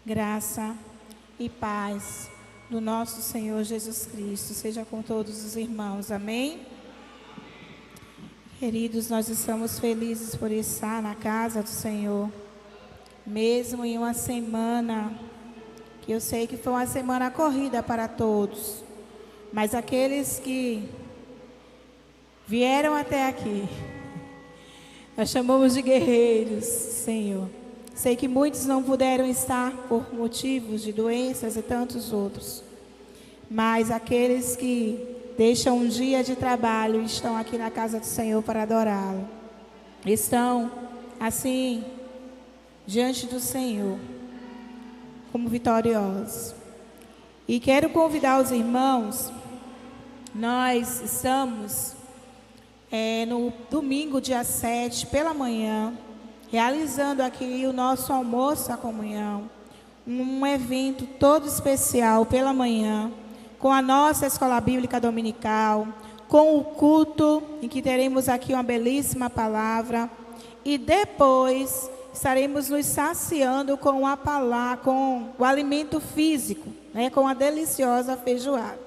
Graça e paz do nosso Senhor Jesus Cristo seja com todos os irmãos. Amém? Queridos, nós estamos felizes por estar na casa do Senhor, mesmo em uma semana que eu sei que foi uma semana corrida para todos, mas aqueles que vieram até aqui, nós chamamos de guerreiros, Senhor. Sei que muitos não puderam estar por motivos de doenças e tantos outros. Mas aqueles que deixam um dia de trabalho e estão aqui na casa do Senhor para adorá-lo, estão assim, diante do Senhor, como vitoriosos. E quero convidar os irmãos, nós estamos no domingo, dia 7, pela manhã, realizando aqui o nosso almoço à comunhão, um evento todo especial pela manhã, com a nossa escola bíblica dominical, com o culto, em que teremos aqui uma belíssima palavra, e depois estaremos nos saciando com a palavra, com o alimento físico, né, com a deliciosa feijoada.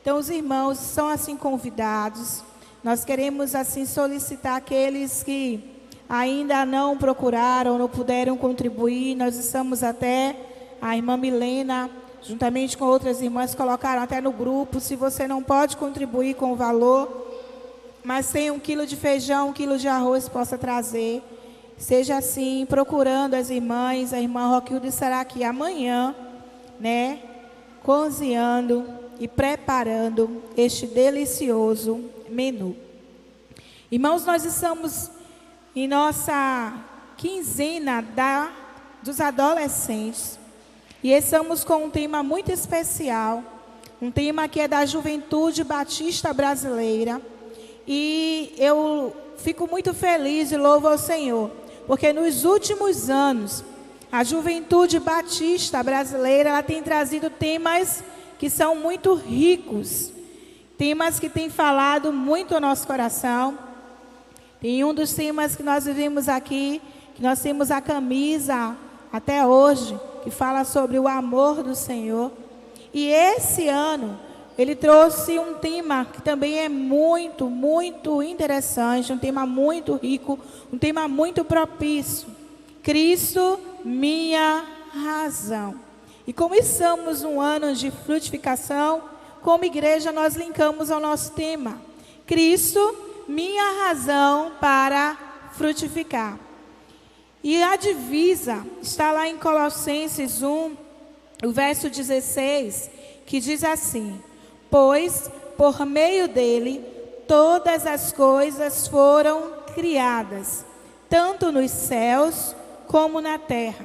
Então os irmãos são assim convidados. Nós queremos assim solicitar aqueles que ainda não procuraram, não puderam contribuir. Nós estamos até, a irmã Milena, juntamente com outras irmãs, colocaram até no grupo, se você não pode contribuir com o valor, mas tem 1 quilo de feijão, 1 quilo de arroz, possa trazer. Seja assim, procurando as irmãs. A irmã Roquilda estará aqui amanhã, né, cozinhando e preparando este delicioso menu. Irmãos, nós estamos em nossa quinzena dos adolescentes e estamos com um tema muito especial, um tema que é da Juventude Batista Brasileira, e eu fico muito feliz e louvo ao Senhor, porque nos últimos anos a Juventude Batista Brasileira ela tem trazido temas que são muito ricos, temas que têm falado muito ao nosso coração. Tem um dos temas que nós vivemos aqui, que nós temos a camisa até hoje, que fala sobre o amor do Senhor. E esse ano, ele trouxe um tema que também é muito, muito interessante, um tema muito rico, um tema muito propício. Cristo, minha razão. E como estamos num ano de frutificação, como igreja nós linkamos ao nosso tema. Cristo, minha razão para frutificar. E a divisa está lá em Colossenses 1, o verso 16, que diz assim: pois por meio dele todas as coisas foram criadas, tanto nos céus como na terra.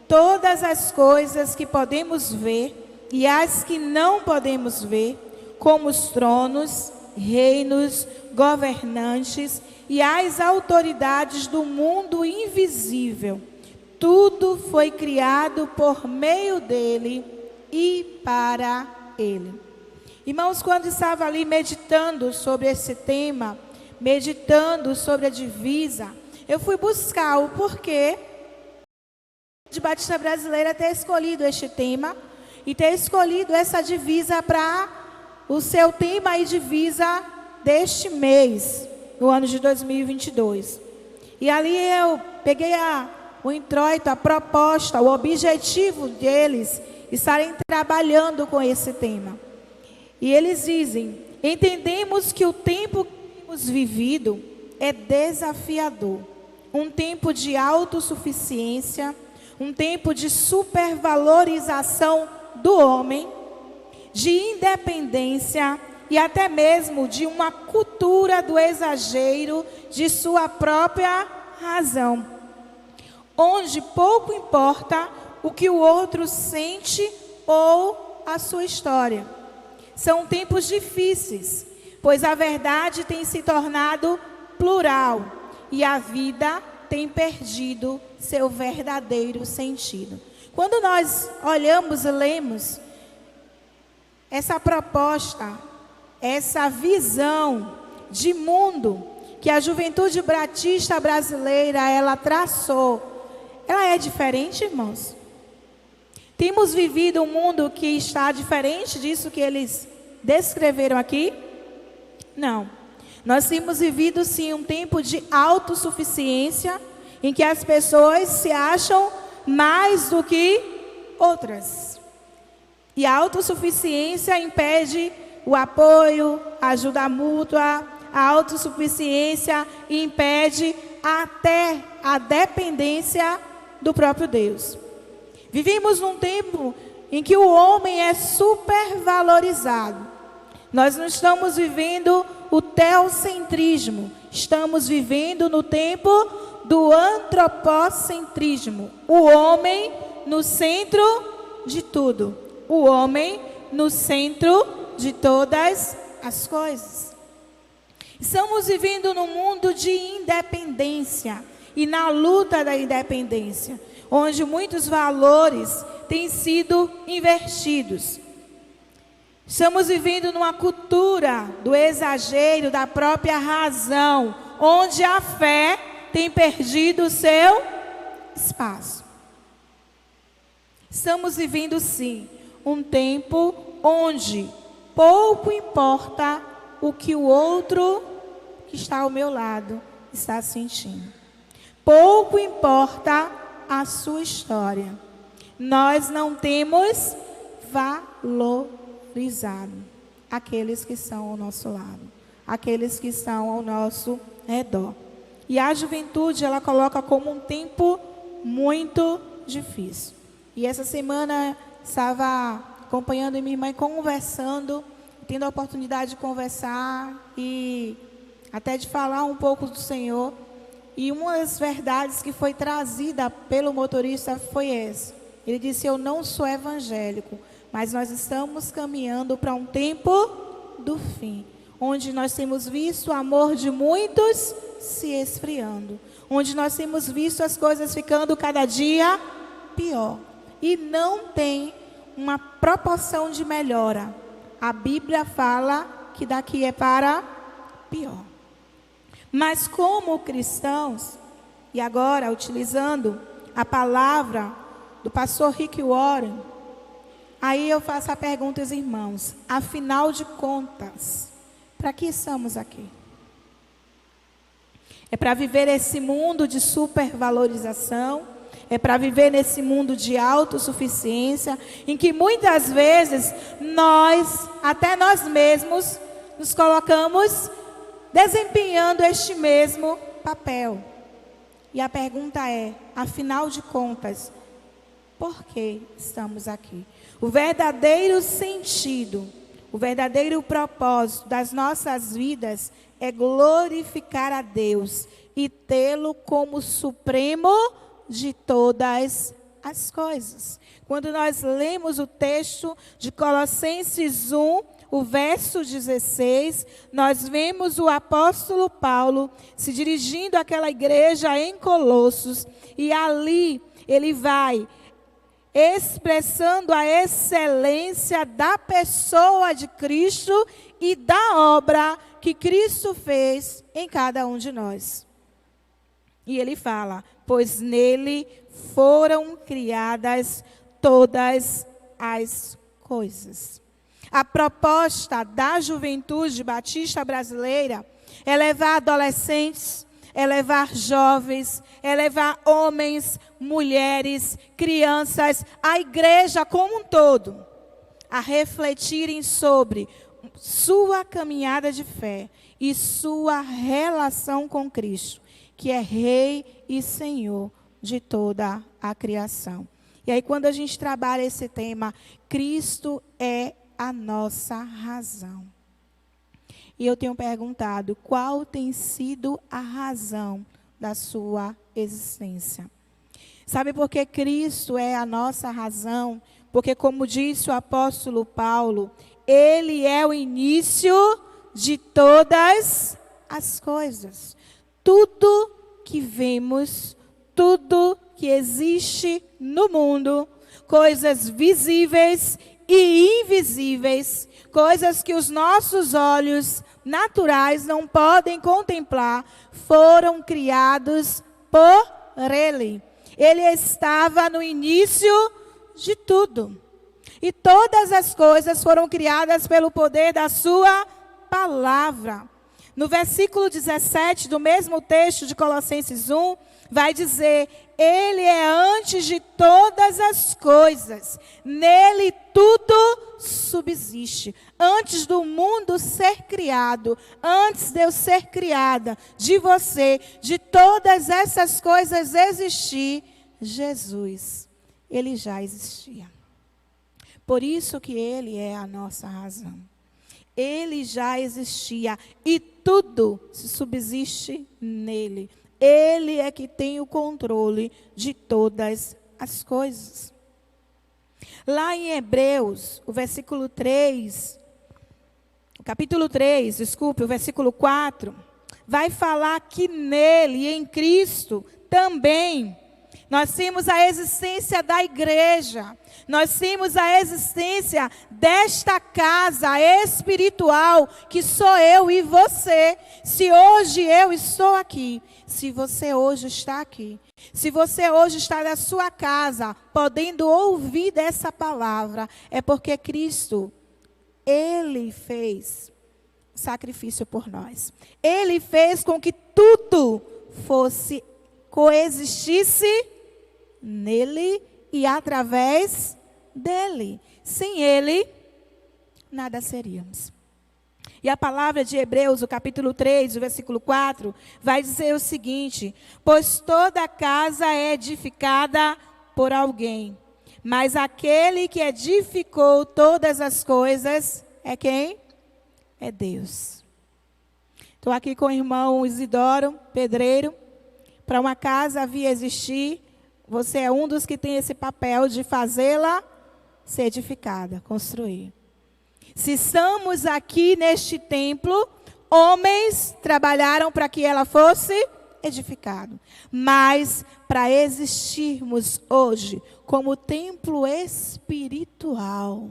Todas as coisas que podemos ver e as que não podemos ver, como os tronos, reinos, governantes e as autoridades do mundo invisível. Tudo foi criado por meio dele e para ele. Irmãos, quando estava ali meditando sobre esse tema, meditando sobre a divisa, eu fui buscar o porquê de Batista Brasileira ter escolhido este tema e ter escolhido essa divisa para o seu tema e divisa deste mês, no ano de 2022. E ali eu peguei o introito, a proposta, o objetivo deles estarem trabalhando com esse tema. E eles dizem: entendemos que o tempo que temos vivido é desafiador, um tempo de autossuficiência, um tempo de supervalorização do homem, de independência e até mesmo de uma cultura do exagero de sua própria razão, onde pouco importa o que o outro sente ou a sua história. São tempos difíceis, pois a verdade tem se tornado plural e a vida tem perdido seu verdadeiro sentido. Quando nós olhamos e lemos essa proposta, essa visão de mundo que a Juventude Batista Brasileira ela traçou, ela é diferente, irmãos? Temos vivido um mundo que está diferente disso que eles descreveram aqui? Não. Nós temos vivido sim um tempo de autossuficiência, em que as pessoas se acham mais do que outras. E a autossuficiência impede o apoio, a ajuda mútua. A autossuficiência impede até a dependência do próprio Deus. Vivemos num tempo em que o homem é supervalorizado. Nós não estamos vivendo o teocentrismo, estamos vivendo no tempo do antropocentrismo. O homem no centro de tudo. O homem no centro de todas as coisas. Estamos vivendo num mundo de independência e na luta da independência, onde muitos valores têm sido invertidos. Estamos vivendo numa cultura do exagero, da própria razão, onde a fé tem perdido o seu espaço. Estamos vivendo, sim, um tempo onde pouco importa o que o outro que está ao meu lado está sentindo. Pouco importa a sua história. Nós não temos valorizado aqueles que estão ao nosso lado, aqueles que estão ao nosso redor. E a juventude, ela coloca como um tempo muito difícil. E essa semana estava acompanhando minha irmã e conversando, tendo a oportunidade de conversar e até de falar um pouco do Senhor. E uma das verdades que foi trazida pelo motorista foi essa. Ele disse: eu não sou evangélico, mas nós estamos caminhando para um tempo do fim, onde nós temos visto o amor de muitos se esfriando, onde nós temos visto as coisas ficando cada dia pior. E não tem uma proporção de melhora. A Bíblia fala que daqui é para pior. Mas como cristãos, e agora utilizando a palavra do pastor Rick Warren, aí eu faço a pergunta aos irmãos: afinal de contas, para que estamos aqui? É para viver esse mundo de supervalorização? É para viver nesse mundo de autossuficiência, em que muitas vezes nós, até nós mesmos, nos colocamos desempenhando este mesmo papel. E a pergunta é: afinal de contas, por que estamos aqui? O verdadeiro sentido, o verdadeiro propósito das nossas vidas é glorificar a Deus e tê-lo como supremo de todas as coisas. Quando nós lemos o texto de Colossenses 1, o verso 16, nós vemos o apóstolo Paulo se dirigindo àquela igreja em Colossos, e ali ele vai expressando a excelência da pessoa de Cristo e da obra que Cristo fez em cada um de nós. E ele fala: pois nele foram criadas todas as coisas. A proposta da juventude batista brasileira é levar adolescentes, é levar jovens, é levar homens, mulheres, crianças, a igreja como um todo, a refletirem sobre sua caminhada de fé e sua relação com Cristo, que é Rei e Senhor de toda a criação. E aí, quando a gente trabalha esse tema, Cristo é a nossa razão. E eu tenho perguntado: qual tem sido a razão da sua existência? Sabe por que Cristo é a nossa razão? Porque, como disse o apóstolo Paulo, Ele é o início de todas as coisas. Tudo que vemos, tudo que existe no mundo, coisas visíveis e invisíveis, coisas que os nossos olhos naturais não podem contemplar, foram criados por Ele. Ele estava no início de tudo. E todas as coisas foram criadas pelo poder da sua palavra. No versículo 17 do mesmo texto de Colossenses 1, vai dizer: Ele é antes de todas as coisas, nele tudo subsiste. Antes do mundo ser criado, antes de eu ser criada, de você, de todas essas coisas existir, Jesus, Ele já existia. Por isso que Ele é a nossa razão. Ele já existia e tudo se subsiste nele. Ele é que tem o controle de todas as coisas. Lá em Hebreus, o versículo 3, capítulo 3, desculpe, o versículo 4, vai falar que nele, em Cristo, também, nós temos a existência da igreja, nós temos a existência desta casa espiritual, que sou eu e você. Se hoje eu estou aqui, se você hoje está aqui, se você hoje está na sua casa, podendo ouvir dessa palavra, é porque Cristo, Ele fez sacrifício por nós. Ele fez com que tudo coexistisse nele e através dele. Sem ele, nada seríamos. E a palavra de Hebreus, o capítulo 3, o versículo 4, vai dizer o seguinte: pois toda casa é edificada por alguém, mas aquele que edificou todas as coisas é quem? É Deus. Estou aqui com o irmão Isidoro, pedreiro. Para uma casa vir existir, você é um dos que tem esse papel de fazê-la ser edificada, construir. Se estamos aqui neste templo, homens trabalharam para que ela fosse edificada. Mas para existirmos hoje como templo espiritual,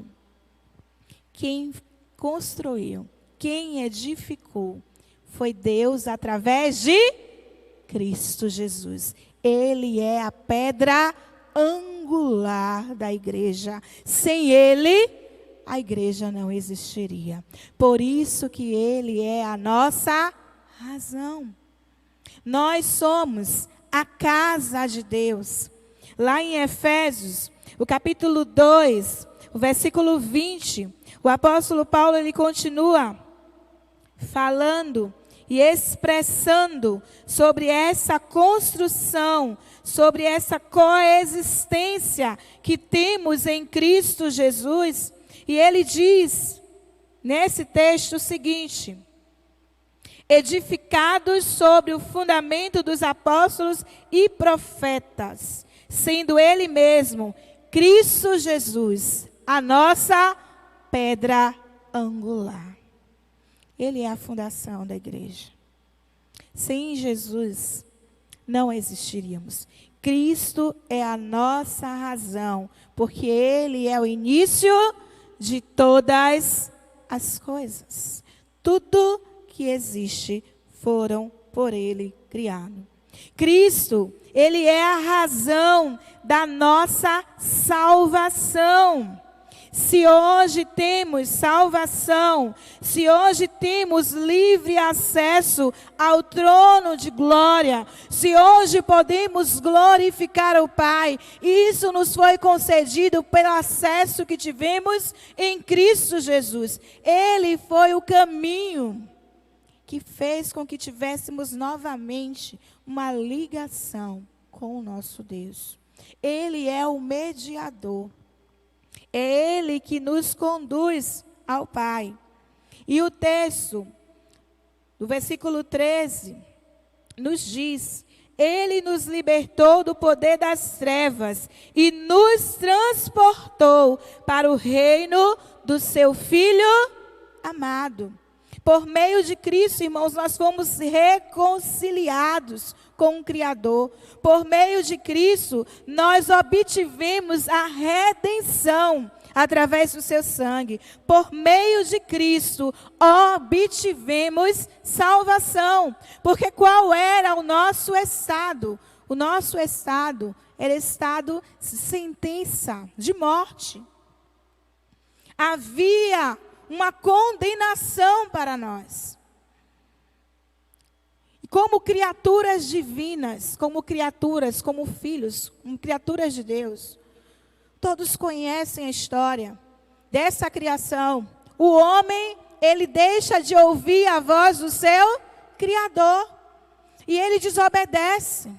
quem construiu, quem edificou, foi Deus através de Cristo Jesus. Ele é a pedra angular da igreja. Sem Ele, a igreja não existiria. Por isso que Ele é a nossa razão. Nós somos a casa de Deus. Lá em Efésios, o capítulo 2, o versículo 20, o apóstolo Paulo, ele continua falando e expressando sobre essa construção, sobre essa coexistência que temos em Cristo Jesus. E ele diz, nesse texto, o seguinte: edificados sobre o fundamento dos apóstolos e profetas, sendo Ele mesmo, Cristo Jesus, a nossa pedra angular. Ele é a fundação da igreja. Sem Jesus, não existiríamos. Cristo é a nossa razão, porque Ele é o início de todas as coisas. Tudo que existe foram por Ele criado. Cristo, Ele é a razão da nossa salvação. Se hoje temos salvação, se hoje temos livre acesso ao trono de glória, se hoje podemos glorificar o Pai, isso nos foi concedido pelo acesso que tivemos em Cristo Jesus. Ele foi o caminho que fez com que tivéssemos novamente uma ligação com o nosso Deus. Ele é o mediador. É Ele que nos conduz ao Pai. E o texto, do versículo 13, nos diz: Ele nos libertou do poder das trevas e nos transportou para o reino do seu Filho amado. Por meio de Cristo, irmãos, nós fomos reconciliados com o Criador. Por meio de Cristo, nós obtivemos a redenção através do seu sangue. Por meio de Cristo, obtivemos salvação. Porque qual era o nosso estado? O nosso estado era estado sentença de morte. Havia uma condenação para nós. E como criaturas divinas, como criaturas, como filhos, como criaturas de Deus, todos conhecem a história dessa criação. O homem, ele deixa de ouvir a voz do seu Criador. E ele desobedece.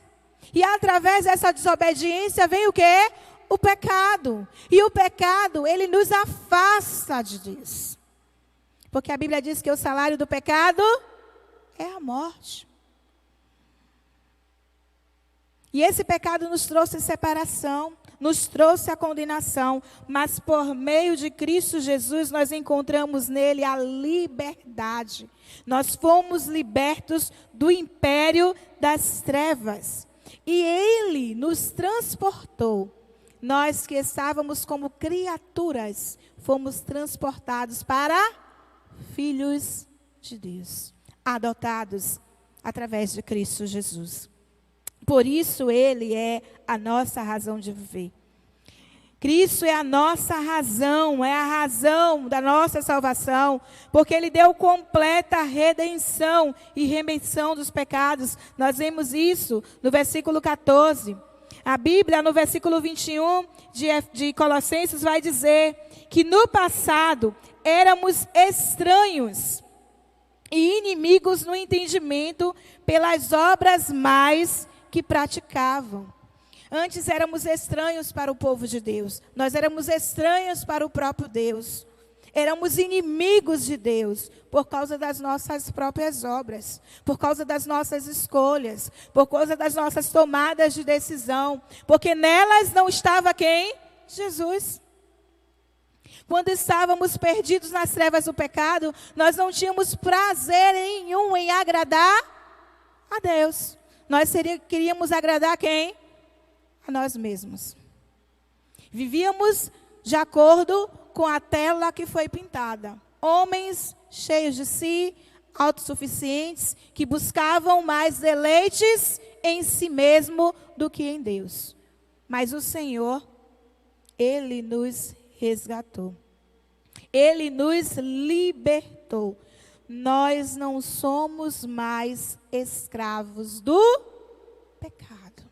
E através dessa desobediência vem o quê? O pecado. E o pecado, ele nos afasta de Deus. Porque a Bíblia diz que o salário do pecado é a morte. E esse pecado nos trouxe separação, nos trouxe a condenação, mas por meio de Cristo Jesus nós encontramos nele a liberdade. Nós fomos libertos do império das trevas e ele nos transportou. Nós que estávamos como criaturas, fomos transportados para filhos de Deus, adotados através de Cristo Jesus. Por isso ele é a nossa razão de viver. Cristo é a nossa razão, é a razão da nossa salvação, porque ele deu completa redenção e remissão dos pecados. Nós vemos isso no versículo 14. A Bíblia, no versículo 21 de Colossenses, vai dizer que no passado éramos estranhos e inimigos no entendimento pelas obras mais que praticavam. Antes éramos estranhos para o povo de Deus. Nós éramos estranhos para o próprio Deus. Éramos inimigos de Deus por causa das nossas próprias obras, por causa das nossas escolhas, por causa das nossas tomadas de decisão, porque nelas não estava quem? Jesus. Quando estávamos perdidos nas trevas do pecado, nós não tínhamos prazer nenhum em agradar a Deus. Nós queríamos agradar a quem? A nós mesmos. Vivíamos de acordo com a tela que foi pintada. Homens cheios de si, autossuficientes, que buscavam mais deleites em si mesmo do que em Deus. Mas o Senhor, ele nos resgatou. Ele nos libertou. Nós não somos mais escravos do pecado.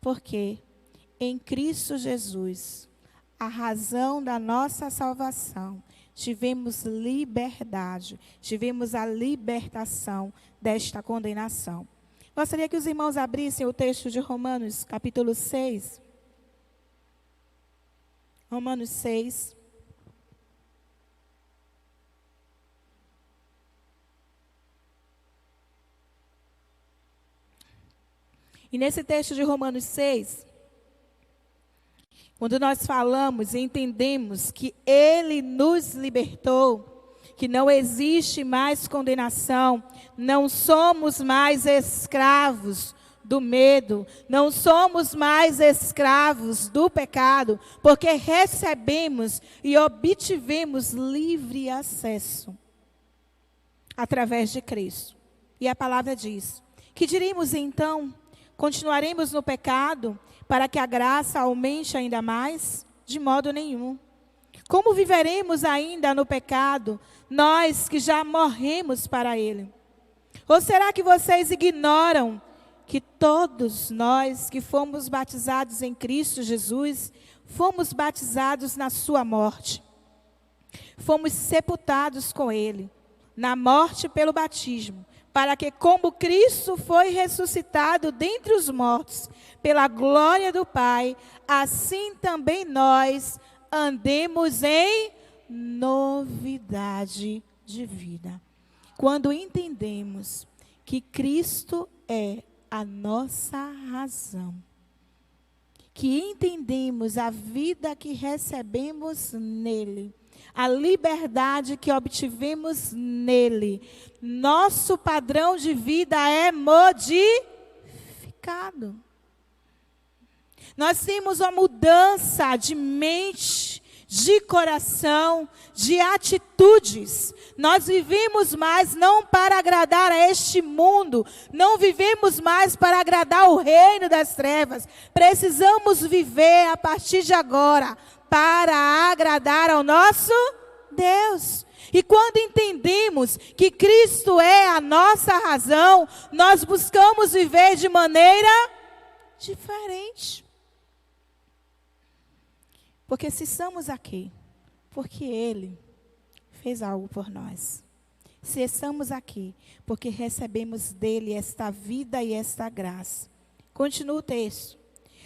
Porque em Cristo Jesus, a razão da nossa salvação, tivemos liberdade, tivemos a libertação desta condenação. Gostaria que os irmãos abrissem o texto de Romanos, capítulo 6. Romanos 6. E nesse texto de Romanos 6, quando nós falamos e entendemos que ele nos libertou, que não existe mais condenação, não somos mais escravos do medo, não somos mais escravos do pecado, porque recebemos e obtivemos livre acesso através de Cristo. E a palavra diz: que diremos então? Continuaremos no pecado para que a graça aumente ainda mais? De modo nenhum. Como viveremos ainda no pecado, nós que já morremos para ele? Ou será que vocês ignoram que todos nós que fomos batizados em Cristo Jesus, fomos batizados na sua morte? Fomos sepultados com ele, na morte pelo batismo, para que, como Cristo foi ressuscitado dentre os mortos, pela glória do Pai, assim também nós andemos em novidade de vida. Quando entendemos que Cristo é a nossa razão, que entendemos a vida que recebemos nele, a liberdade que obtivemos nele, nosso padrão de vida é modificado. Nós temos uma mudança de mente, de coração, de atitudes. Nós vivemos mais não para agradar a este mundo, não vivemos mais para agradar o reino das trevas. Precisamos viver a partir de agora para agradar ao nosso Deus. E quando entendemos que Cristo é a nossa razão, nós buscamos viver de maneira diferente. Porque se estamos aqui, porque Ele fez algo por nós. Se estamos aqui, porque recebemos dEle esta vida e esta graça. Continua o texto.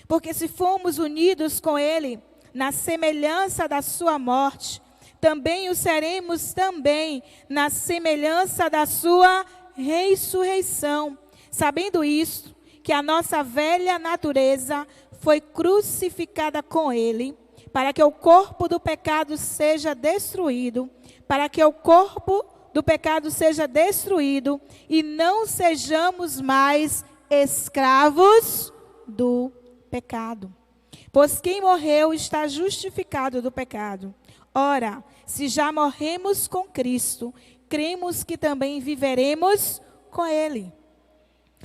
Porque se fomos unidos com Ele na semelhança da sua morte, também o seremos também na semelhança da sua ressurreição. Sabendo isto, que a nossa velha natureza foi crucificada com Ele, para que o corpo do pecado seja destruído, e não sejamos mais escravos do pecado. Pois quem morreu está justificado do pecado. Ora, se já morremos com Cristo, cremos que também viveremos com Ele.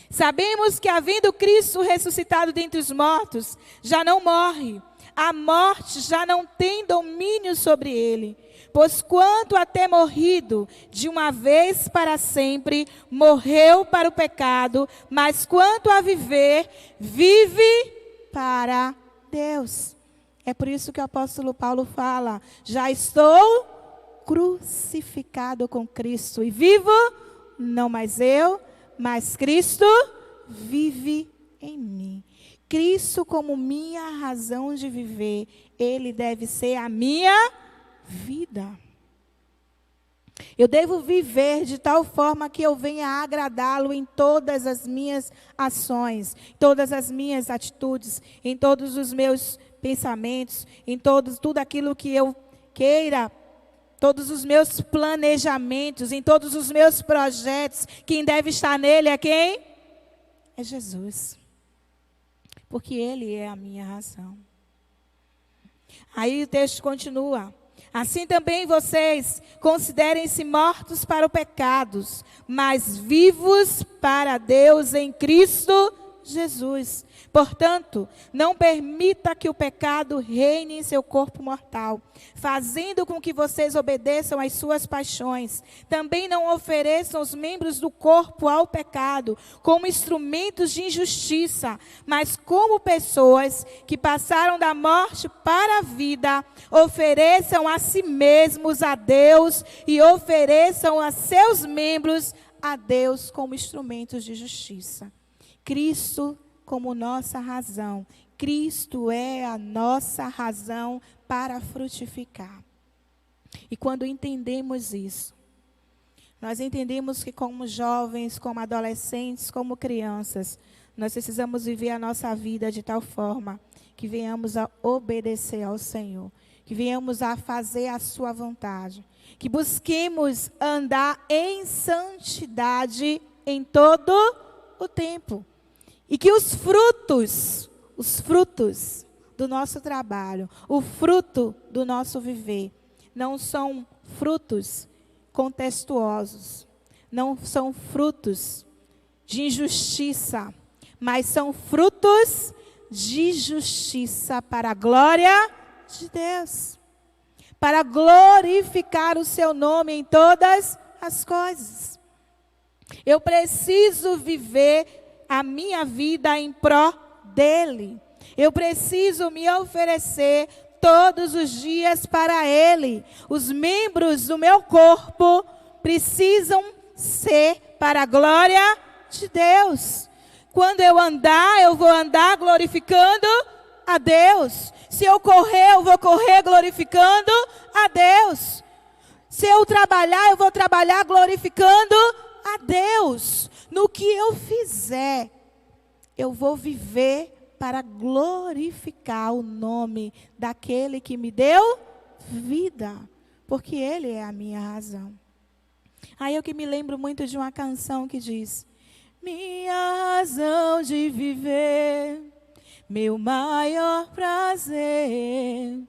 Sabemos que, havendo Cristo ressuscitado dentre os mortos, já não morre. A morte já não tem domínio sobre ele. Pois quanto a ter morrido de uma vez para sempre, morreu para o pecado, mas quanto a viver, vive para Deus. É por isso que o apóstolo Paulo fala: já estou crucificado com Cristo e vivo, não mais eu, mas Cristo vive em mim. Cristo como minha razão de viver, Ele deve ser a minha vida. Eu devo viver de tal forma que eu venha agradá-lo em todas as minhas ações, todas as minhas atitudes, em todos os meus pensamentos, em tudo aquilo que eu queira, todos os meus planejamentos, em todos os meus projetos. Quem deve estar nele é quem? É Jesus. Porque Ele é a minha razão. Aí o texto continua. Assim também vocês considerem-se mortos para os pecados, mas vivos para Deus em Cristo Jesus. Portanto, não permita que o pecado reine em seu corpo mortal, fazendo com que vocês obedeçam às suas paixões. Também não ofereçam os membros do corpo ao pecado como instrumentos de injustiça, mas como pessoas que passaram da morte para a vida. Ofereçam a si mesmos a Deus e ofereçam a seus membros a Deus como instrumentos de justiça. Cristo como nossa razão. Cristo é a nossa razão para frutificar. E quando entendemos isso, nós entendemos que como jovens, como adolescentes, como crianças, nós precisamos viver a nossa vida de tal forma que venhamos a obedecer ao Senhor, que venhamos a fazer a sua vontade, que busquemos andar em santidade em todo o tempo. E que os frutos do nosso trabalho, o fruto do nosso viver, não são frutos contestuosos, não são frutos de injustiça, mas são frutos de justiça para a glória de Deus, para glorificar o seu nome em todas as coisas. Eu preciso viver a minha vida em pró dEle. Eu preciso me oferecer todos os dias para Ele. Os membros do meu corpo precisam ser para a glória de Deus. Quando eu andar, eu vou andar glorificando a Deus. Se eu correr, eu vou correr glorificando a Deus. Se eu trabalhar, eu vou trabalhar glorificando a Deus. No que eu fizer, eu vou viver para glorificar o nome daquele que me deu vida, porque Ele é a minha razão. Aí eu que me lembro muito de uma canção que diz: minha razão de viver, meu maior prazer,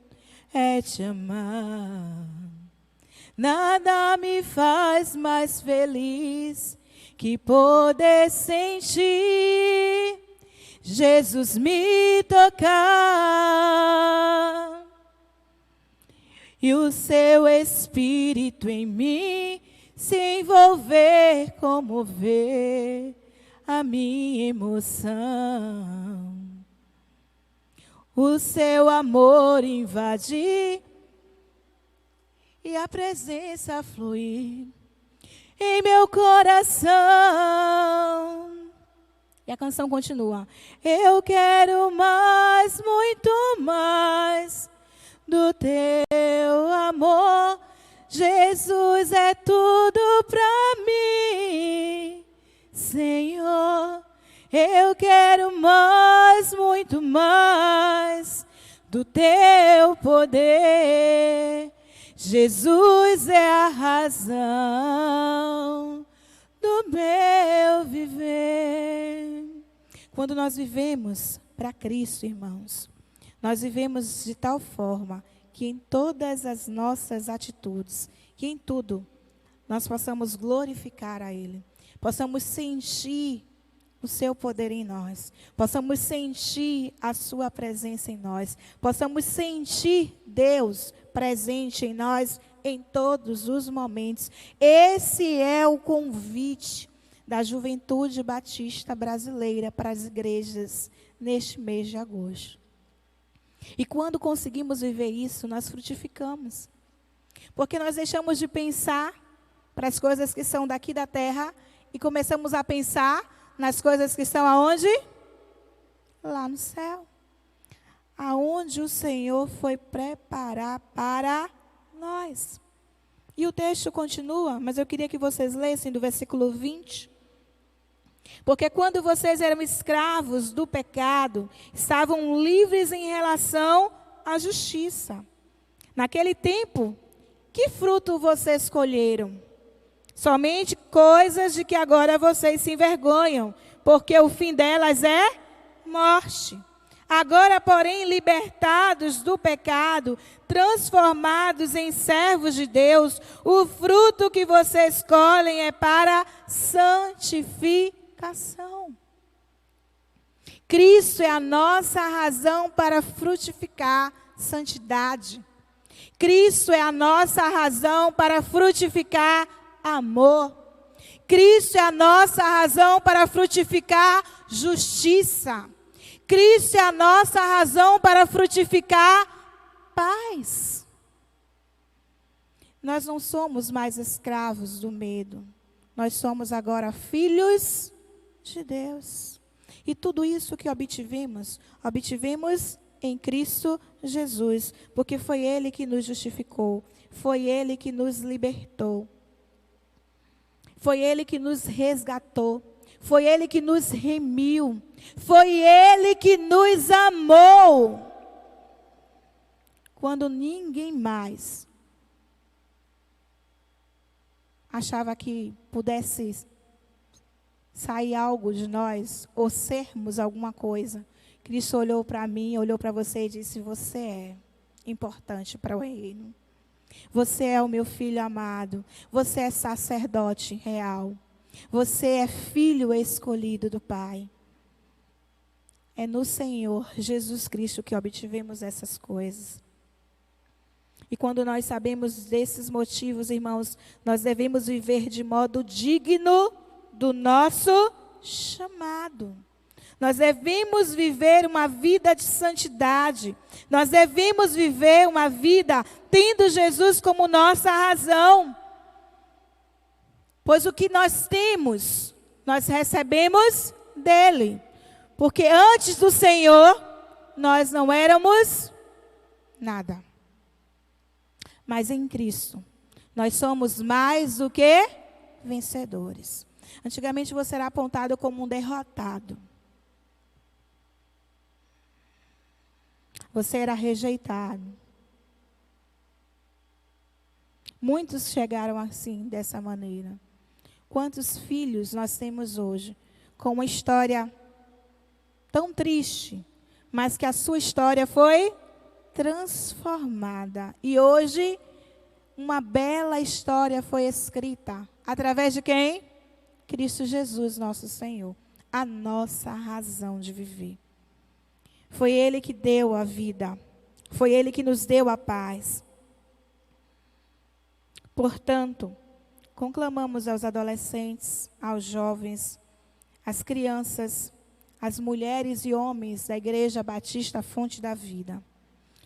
é te amar. Nada me faz mais feliz que poder sentir Jesus me tocar e o seu Espírito em mim se envolver, comover a minha emoção. O seu amor invadir e a presença fluir em meu coração. E a canção continua. Eu quero mais, muito mais do teu amor. Jesus é tudo pra mim, Senhor. Eu quero mais, muito mais do teu poder. Jesus é a razão do meu viver. Quando nós vivemos para Cristo, irmãos, nós vivemos de tal forma que em todas as nossas atitudes, que em tudo, nós possamos glorificar a Ele, possamos sentir o seu poder em nós, possamos sentir a sua presença em nós, possamos sentir Deus presente em nós em todos os momentos. Esse é o convite da Juventude Batista Brasileira para as igrejas neste mês de agosto. E quando conseguimos viver isso, nós frutificamos. Porque nós deixamos de pensar para as coisas que são daqui da terra e começamos a pensar nas coisas que estão aonde? Lá no céu. Aonde o Senhor foi preparar para nós. E o texto continua, mas eu queria que vocês lessem do versículo 20. Porque quando vocês eram escravos do pecado, estavam livres em relação à justiça. Naquele tempo, que fruto vocês colheram? Somente coisas de que agora vocês se envergonham, porque o fim delas é morte. Agora, porém, libertados do pecado, transformados em servos de Deus, o fruto que vocês colhem é para santificação. Cristo é a nossa razão para frutificar santidade. Cristo é a nossa razão para frutificar amor. Cristo é a nossa razão para frutificar justiça. Cristo é a nossa razão para frutificar paz. Nós não somos mais escravos do medo. Nós somos agora filhos de Deus. E tudo isso que obtivemos em Cristo Jesus, porque foi Ele que nos justificou, foi Ele que nos libertou, foi Ele que nos resgatou, foi Ele que nos remiu, foi Ele que nos amou, quando ninguém mais achava que pudesse sair algo de nós, ou sermos alguma coisa. Cristo olhou para mim, olhou para você e disse: você é importante para o reino. Você é o meu filho amado. Você é sacerdote real. Você é filho escolhido do Pai. É no Senhor Jesus Cristo que obtivemos essas coisas. E quando nós sabemos desses motivos, irmãos, nós devemos viver de modo digno do nosso chamado. Nós devemos viver uma vida de santidade. Nós devemos viver uma vida tendo Jesus como nossa razão. Pois o que nós temos, nós recebemos dele. Porque antes do Senhor, nós não éramos nada. Mas em Cristo, nós somos mais do que vencedores. Antigamente você era apontado como um derrotado. Você era rejeitado. Muitos chegaram assim, dessa maneira. Quantos filhos nós temos hoje com uma história tão triste, mas que a sua história foi transformada. E hoje, uma bela história foi escrita. Através de quem? Cristo Jesus, nosso Senhor. A nossa razão de viver. Foi Ele que deu a vida. Foi Ele que nos deu a paz. Portanto, conclamamos aos adolescentes, aos jovens, às crianças, às mulheres e homens da Igreja Batista Fonte da Vida,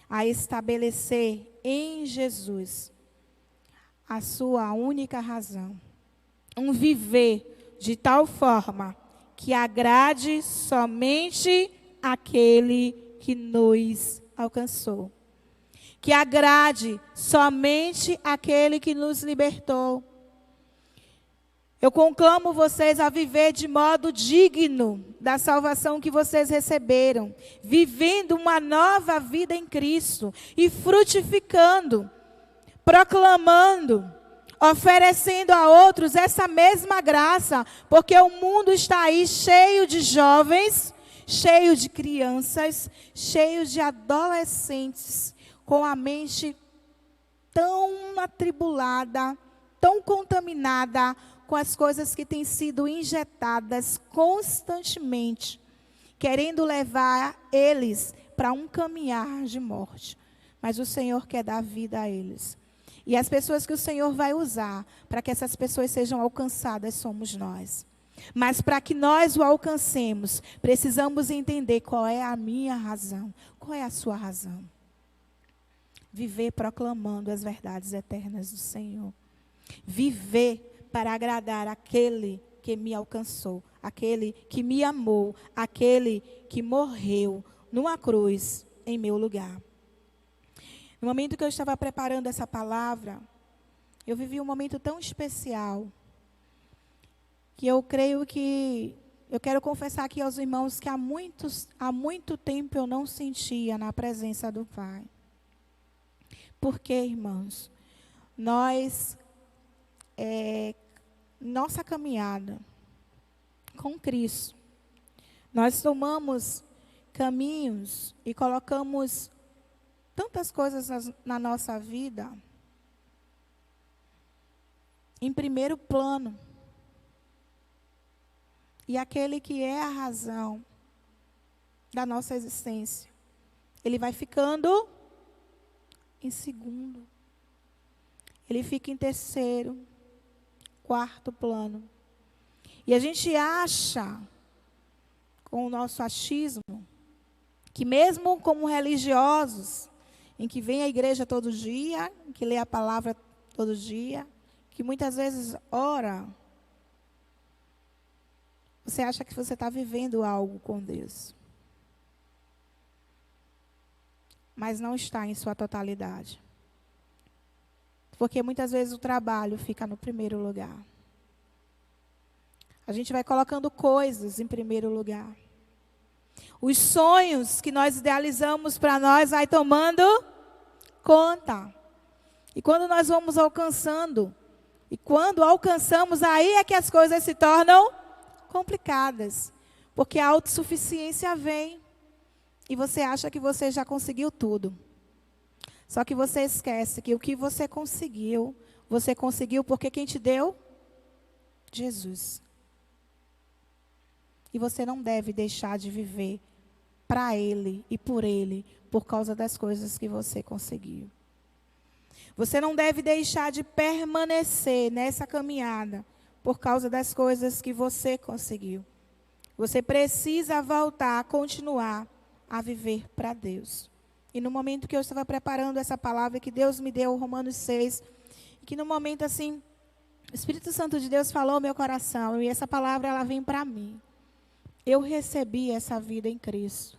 a estabelecer em Jesus a sua única razão. Um viver de tal forma que agrade somente aquele que nos alcançou. Que agrade somente aquele que nos libertou. Eu conclamo vocês a viver de modo digno da salvação que vocês receberam, vivendo uma nova vida em Cristo e frutificando, proclamando, oferecendo a outros essa mesma graça, porque o mundo está aí cheio de jovens, cheio de crianças, cheio de adolescentes, com a mente tão atribulada, tão contaminada com as coisas que têm sido injetadas constantemente, querendo levar eles para um caminhar de morte. Mas o Senhor quer dar vida a eles. E as pessoas que o Senhor vai usar para que essas pessoas sejam alcançadas somos nós. Mas para que nós o alcancemos, precisamos entender qual é a minha razão, qual é a sua razão. Viver proclamando as verdades eternas do Senhor. Viver para agradar aquele que me alcançou, aquele que me amou, aquele que morreu numa cruz em meu lugar. No momento que eu estava preparando essa palavra, eu vivi um momento tão especial, que eu creio que, eu quero confessar aqui aos irmãos que há muito tempo eu não sentia na presença do Pai. Por quê, irmãos? Nossa caminhada com Cristo, nós tomamos caminhos e colocamos tantas coisas na nossa vida em primeiro plano. E aquele que é a razão da nossa existência, ele vai ficando em segundo. Ele fica em terceiro, quarto plano. E a gente acha, com o nosso achismo, que mesmo como religiosos, em que vem à igreja todo dia, que lê a palavra todo dia, que muitas vezes ora, você acha que você está vivendo algo com Deus. Mas não está em sua totalidade. Porque muitas vezes o trabalho fica no primeiro lugar. A gente vai colocando coisas em primeiro lugar. Os sonhos que nós idealizamos para nós vai tomando conta. E quando nós vamos alcançando, e quando alcançamos, aí é que as coisas se tornam complicadas. Porque a autossuficiência vem e você acha que você já conseguiu tudo. Só que você esquece que o que você conseguiu porque quem te deu? Jesus. E você não deve deixar de viver para Ele e por Ele, por causa das coisas que você conseguiu. Você não deve deixar de permanecer nessa caminhada, por causa das coisas que você conseguiu. Você precisa voltar a continuar a viver para Deus. E no momento que eu estava preparando essa palavra que Deus me deu, Romanos 6, que no momento assim, o Espírito Santo de Deus falou ao meu coração, e essa palavra ela vem para mim. Eu recebi essa vida em Cristo.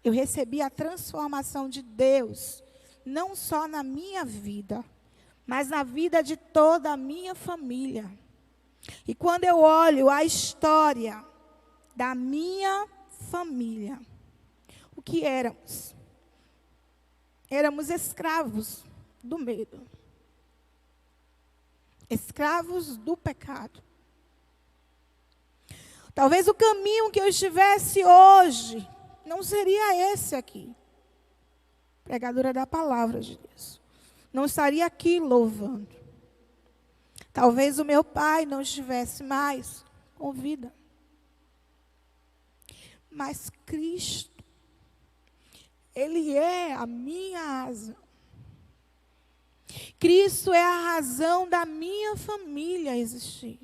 Eu recebi a transformação de Deus, não só na minha vida, mas na vida de toda a minha família. E quando eu olho a história da minha família, o que éramos? Éramos escravos do medo. Escravos do pecado. Talvez o caminho que eu estivesse hoje não seria esse aqui. pregadora da palavra de Deus, não estaria aqui louvando. Talvez o meu pai não estivesse mais com vida. Mas Cristo, Ele é a minha razão. Cristo é a razão da minha família existir.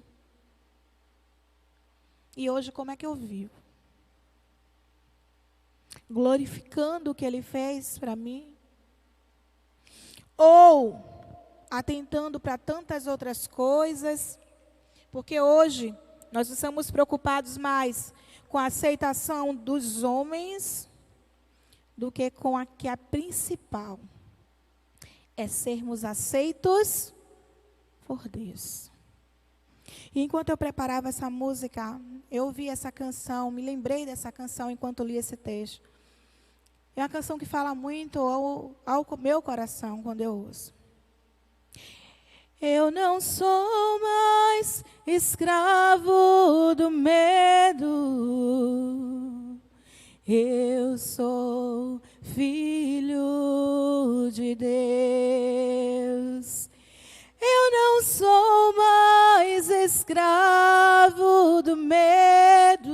E hoje como é que eu vivo? Glorificando o que Ele fez para mim? Ou atentando para tantas outras coisas? Porque hoje nós estamos preocupados mais com a aceitação dos homens do que com a que é principal. É sermos aceitos por Deus. E enquanto eu preparava essa música, eu ouvi essa canção, me lembrei dessa canção enquanto li esse texto. É uma canção que fala muito ao meu coração quando eu ouço. Eu não sou mais escravo do medo. Eu sou filho de Deus. Eu não sou mais escravo do medo.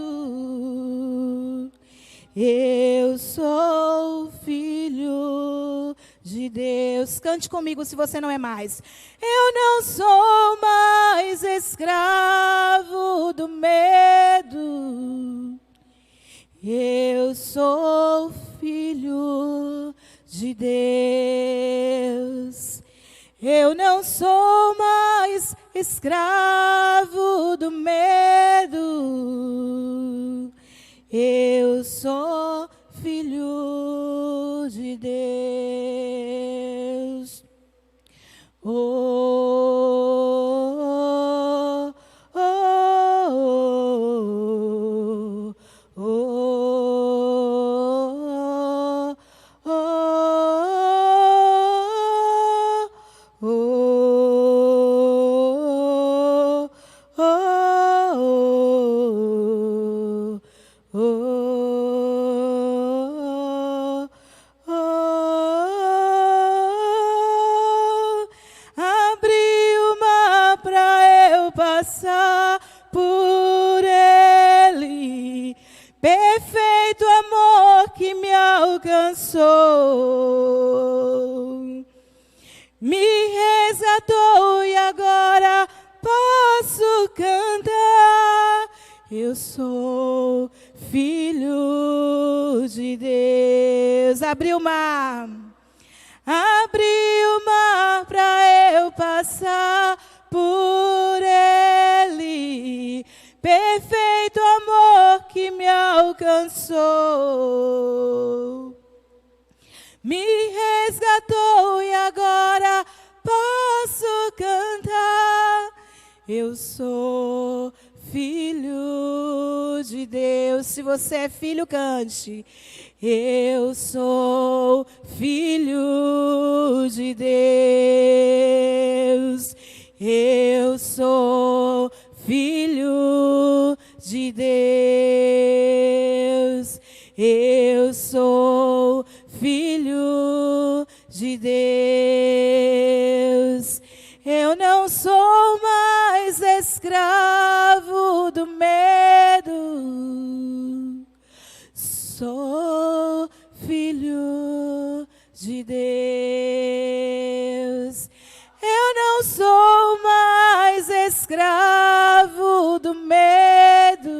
Eu sou filho de Deus. Cante comigo se você não é mais. Eu não sou mais escravo do medo. Eu sou filho de Deus. Eu não sou mais escravo do medo. Eu sou filho de Deus. Oh, oh, oh, oh, oh, oh, oh, oh, abri o mar para eu passar por ele. Perfeito amor que me alcançou, me resgatou e agora posso cantar. Eu sou filho de Deus. Abri o mar para eu passar por ele. Perfeito amor que me alcançou, me resgatou e agora posso cantar. Eu sou filho de Deus. Se você é filho, cante. Eu sou filho de Deus. Eu sou filho de Deus. Eu sou filho de Deus. Eu não sou mais escravo do medo. Sou filho de Deus. Eu não sou mais escravo do medo.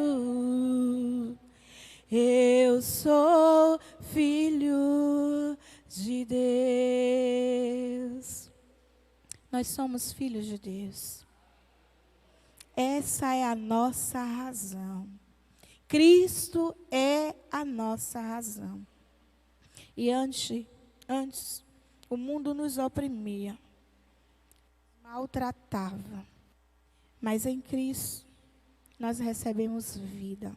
Eu sou filho de Deus. Nós somos filhos de Deus. Essa é a nossa razão. Cristo é a nossa razão. E antes, o mundo nos oprimia, maltratava. Mas em Cristo, nós recebemos vida.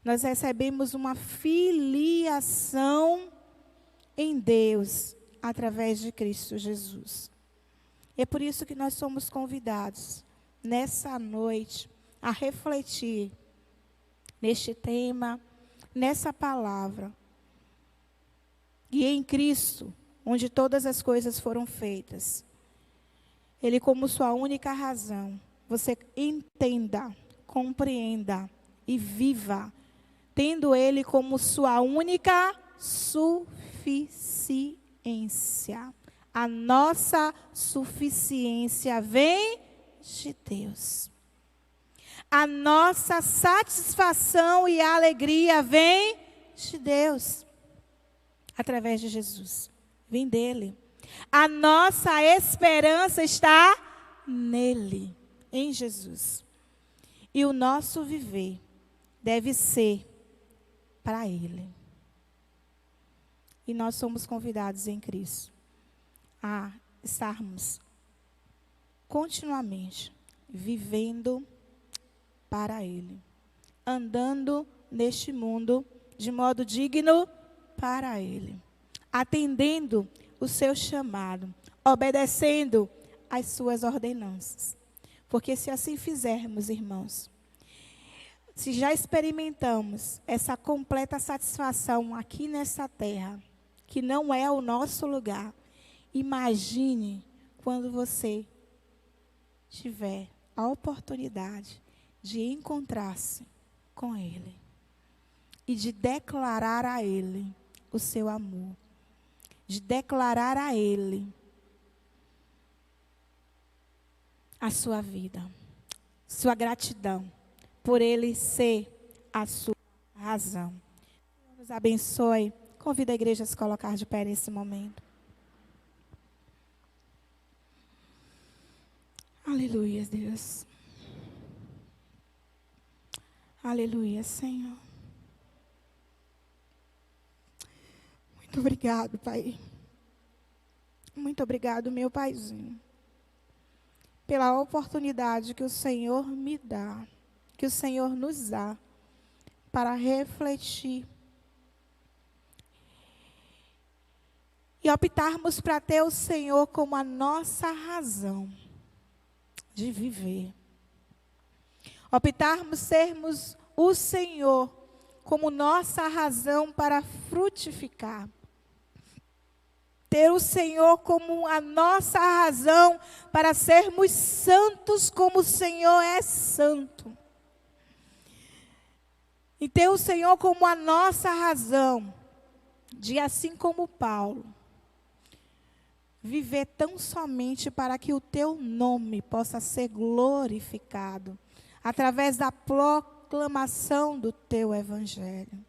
Nós recebemos uma filiação em Deus, através de Cristo Jesus. É por isso que nós somos convidados, nessa noite, a refletir neste tema, nessa palavra. e em Cristo, onde todas as coisas foram feitas. Ele como sua única razão. Você entenda, compreenda e viva, tendo Ele como sua única suficiência. A nossa suficiência vem de Deus. A nossa satisfação e alegria vem de Deus, através de Jesus. Vem dele. A nossa esperança está nele, em Jesus. E o nosso viver deve ser para ele. E nós somos convidados em Cristo a estarmos continuamente vivendo para ele, andando neste mundo de modo digno para ele, atendendo o seu chamado, obedecendo às suas ordenanças. Porque se assim fizermos, irmãos, se já experimentamos essa completa satisfação aqui nessa terra, que não é o nosso lugar, imagine quando você tiver a oportunidade de encontrar-se com Ele e de declarar a Ele o seu amor, de declarar a Ele a sua vida, sua gratidão, por Ele ser a sua razão. Deus nos abençoe. Convido a igreja a se colocar de pé nesse momento. Aleluia, Deus. Aleluia, Senhor. Muito obrigado, Pai. Muito obrigado, meu Paizinho, pela oportunidade que o Senhor me dá, que o Senhor nos dá, para refletir e optarmos para ter o Senhor como a nossa razão de viver. Optarmos sermos o Senhor como nossa razão para frutificar. Ter o Senhor como a nossa razão para sermos santos como o Senhor é santo. E ter o Senhor como a nossa razão de, assim como Paulo, viver tão somente para que o teu nome possa ser glorificado, através da proclamação do teu evangelho.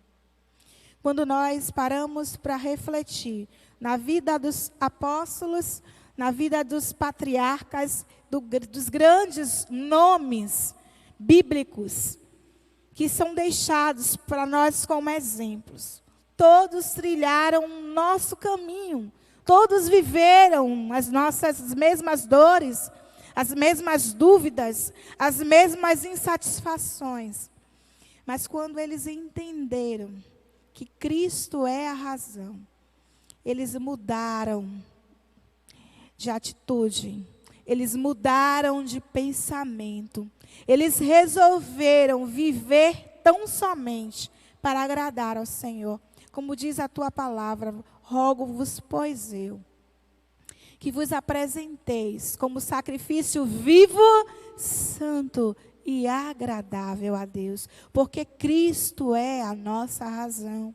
Quando nós paramos para refletir na vida dos apóstolos, na vida dos patriarcas, dos grandes nomes bíblicos, que são deixados para nós como exemplos. Todos trilharam o nosso caminho, todos viveram as nossas mesmas dores, as mesmas dúvidas, as mesmas insatisfações. Mas quando eles entenderam que Cristo é a razão, eles mudaram de atitude, eles mudaram de pensamento, eles resolveram viver tão somente para agradar ao Senhor. Como diz a tua palavra, rogo-vos, pois eu, que vos apresenteis como sacrifício vivo, santo e agradável a Deus, porque Cristo é a nossa razão.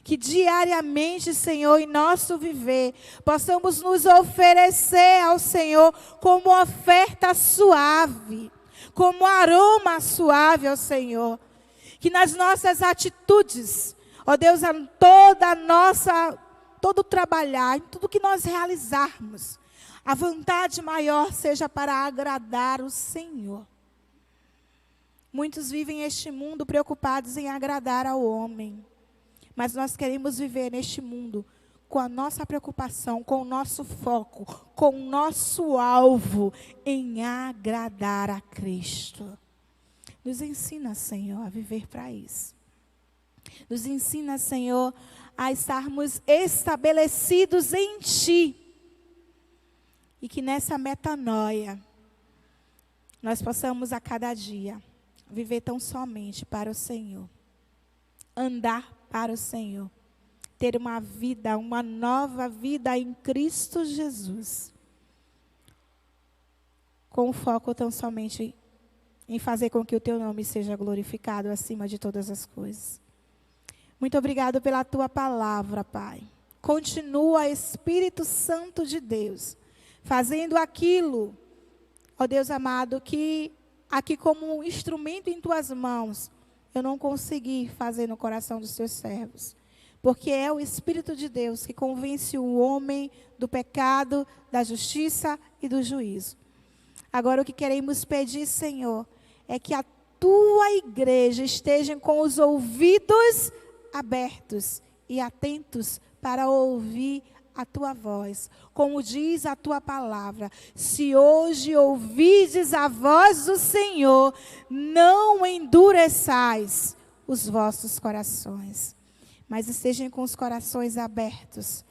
Que diariamente, Senhor, em nosso viver, possamos nos oferecer ao Senhor como oferta suave, como aroma suave ao Senhor. Que nas nossas atitudes, ó Deus, todo trabalhar, em tudo que nós realizarmos, a vontade maior seja para agradar o Senhor. Muitos vivem este mundo preocupados em agradar ao homem. Mas nós queremos viver neste mundo com a nossa preocupação, com o nosso foco, com o nosso alvo em agradar a Cristo. Nos ensina, Senhor, a viver para isso. Nos ensina, Senhor, a estarmos estabelecidos em Ti. E que nessa metanoia, nós possamos a cada dia viver tão somente para o Senhor. Andar para o Senhor. ter uma vida, uma nova vida em Cristo Jesus. Com foco tão somente em fazer com que o teu nome seja glorificado acima de todas as coisas. Muito obrigado pela tua palavra, Pai. Continua, Espírito Santo de Deus, fazendo aquilo, ó Deus amado, que aqui como um instrumento em tuas mãos, eu não consegui fazer no coração dos teus servos. Porque é o Espírito de Deus que convence o homem do pecado, da justiça e do juízo. Agora o que queremos pedir, Senhor, é que a tua igreja esteja com os ouvidos abertos e atentos para ouvir a tua voz. Como diz a tua palavra, se hoje ouvides a voz do Senhor, não endureçais os vossos corações, mas estejam com os corações abertos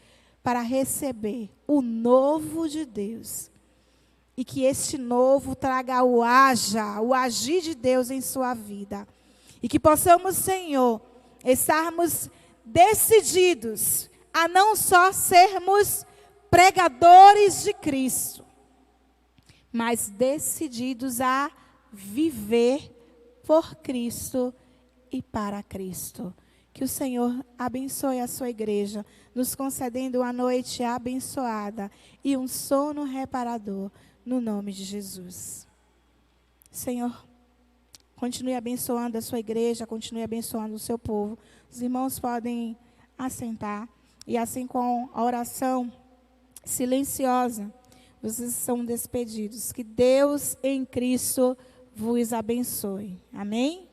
para receber o novo de Deus. E que este novo traga o agir de Deus em sua vida. E que possamos, Senhor, estarmos decididos a não só sermos pregadores de Cristo, mas decididos a viver por Cristo e para Cristo. Que o Senhor abençoe a sua igreja, nos concedendo uma noite abençoada e um sono reparador, no nome de Jesus. Senhor, continue abençoando a sua igreja, continue abençoando o seu povo. Os irmãos podem assentar. E assim, com a oração silenciosa, vocês são despedidos. Que Deus em Cristo vos abençoe. Amém?